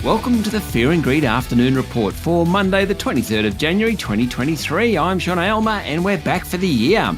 Welcome to the Fear and Greed Afternoon Report for Monday the 23rd of January 2023. I'm Sean Aylmer and we're back for the year.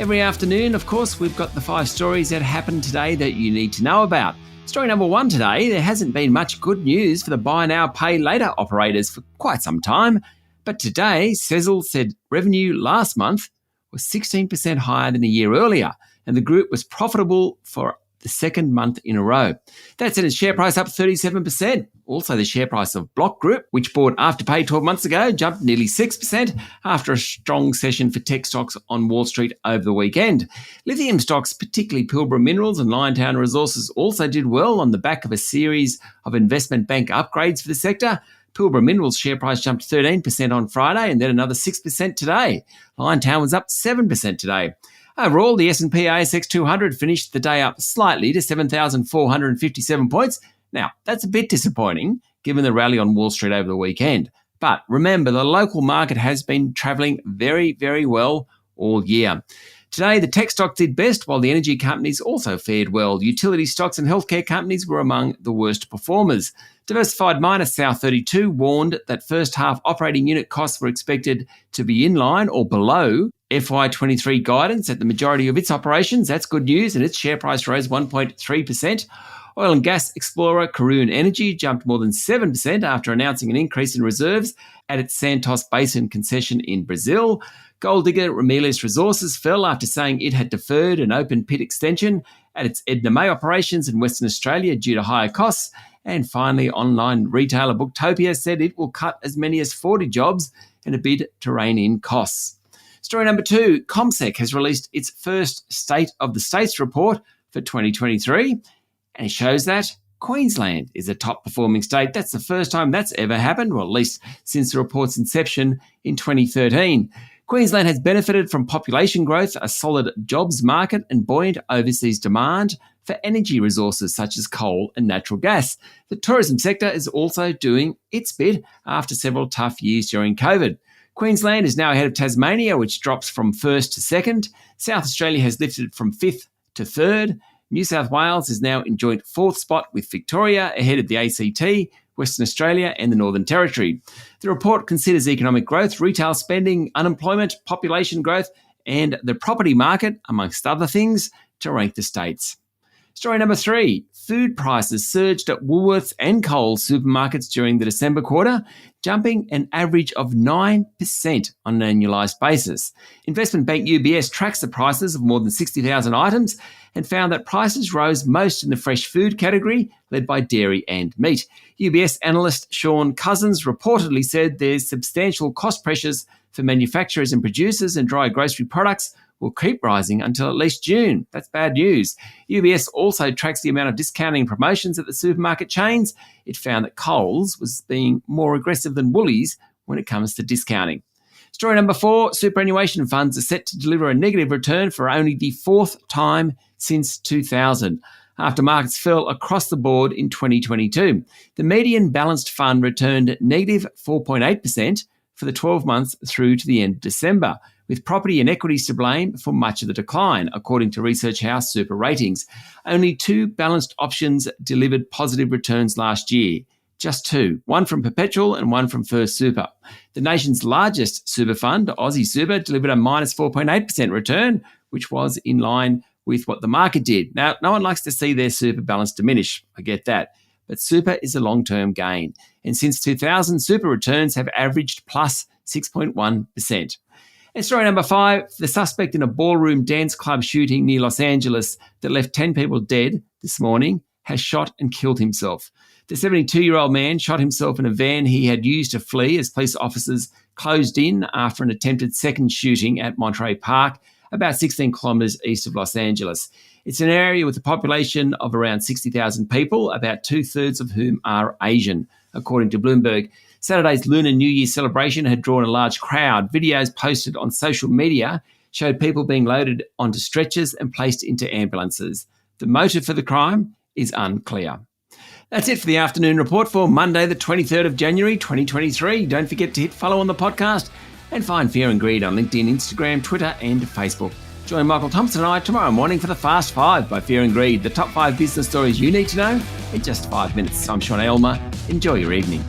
Every afternoon, of course, we've got the 5 stories that happened today that you need to know about. Story number 1 today, there hasn't been much good news for the buy now, pay later operators for quite some time. But today, Sezzle said revenue last month was 16% higher than a year earlier, and the group was profitable for the second month in a row. That sent its share price up 37%. Also, the share price of Block Group, which bought Afterpay 12 months ago, jumped nearly 6% after a strong session for tech stocks on Wall Street over the weekend. Lithium stocks, particularly Pilbara Minerals and Liontown Resources, also did well on the back of a series of investment bank upgrades for the sector. Pilbara Minerals share price jumped 13% on Friday and then another 6% today. Liontown was up 7% today. Overall, the S&P ASX 200 finished the day up slightly to 7,457 points. Now, that's a bit disappointing given the rally on Wall Street over the weekend. But remember, the local market has been travelling very, very well all year. Today, the tech stocks did best, while the energy companies also fared well. Utility stocks and healthcare companies were among the worst performers. Diversified miner South32 warned that first half operating unit costs were expected to be in line or below FY23 guidance at the majority of its operations. That's good news, and its share price rose 1.3%. Oil and gas explorer Karoon Energy jumped more than 7% after announcing an increase in reserves at its Santos Basin concession in Brazil. Gold digger Ramelius Resources fell after saying it had deferred an open pit extension at its Edna May operations in Western Australia due to higher costs. And finally, online retailer Booktopia said it will cut as many as 40 jobs in a bid to rein in costs. Story number 2, CommSec has released its first State of the States report for 2023, and it shows that Queensland is a top-performing state. That's the first time that's ever happened, or at least since the report's inception in 2013. Queensland has benefited from population growth, a solid jobs market, and buoyant overseas demand for energy resources such as coal and natural gas. The tourism sector is also doing its bit after several tough years during COVID. Queensland is now ahead of Tasmania, which drops from 1st to 2nd. South Australia has lifted from 5th to 3rd. New South Wales is now in joint 4th spot with Victoria, ahead of the ACT, Western Australia and the Northern Territory. The report considers economic growth, retail spending, unemployment, population growth and the property market, amongst other things, to rank the states. Story number 3, food prices surged at Woolworths and Coles supermarkets during the December quarter, jumping an average of 9% on an annualised basis. Investment bank UBS tracks the prices of more than 60,000 items and found that prices rose most in the fresh food category, led by dairy and meat. UBS analyst Sean Cousins reportedly said there's substantial cost pressures for manufacturers and producers, and dry grocery products will keep rising until at least June. That's bad news. UBS also tracks the amount of discounting and promotions at the supermarket chains. It found that Coles was being more aggressive than Woolies when it comes to discounting. Story number 4, superannuation funds are set to deliver a negative return for only the 4th time since 2000, after markets fell across the board in 2022. The median balanced fund returned negative 4.8% for the 12 months through to the end of December, with property and equities to blame for much of the decline, according to research house Super Ratings. Only 2 balanced options delivered positive returns last year. Just 2, one from Perpetual and one from First Super. The nation's largest super fund, Aussie Super, delivered a minus 4.8% return, which was in line with what the market did. Now, no one likes to see their super balance diminish. I get that. But super is a long-term gain. And since 2000, super returns have averaged plus 6.1%. And story number 5, the suspect in a ballroom dance club shooting near Los Angeles that left 10 people dead this morning has shot and killed himself. The 72-year-old man shot himself in a van he had used to flee as police officers closed in after an attempted second shooting at Monterey Park, about 16 kilometres east of Los Angeles. It's an area with a population of around 60,000 people, about 2/3 of whom are Asian, according to Bloomberg. Saturday's Lunar New Year celebration had drawn a large crowd. Videos posted on social media showed people being loaded onto stretchers and placed into ambulances. The motive for the crime is unclear. That's it for the afternoon report for Monday, the 23rd of January, 2023. Don't forget to hit follow on the podcast and find Fear and Greed on LinkedIn, Instagram, Twitter and Facebook. Join Michael Thompson and I tomorrow morning for the Fast Five by Fear and Greed, the top 5 business stories you need to know in just 5 minutes. I'm Sean Aylmer. Enjoy your evening.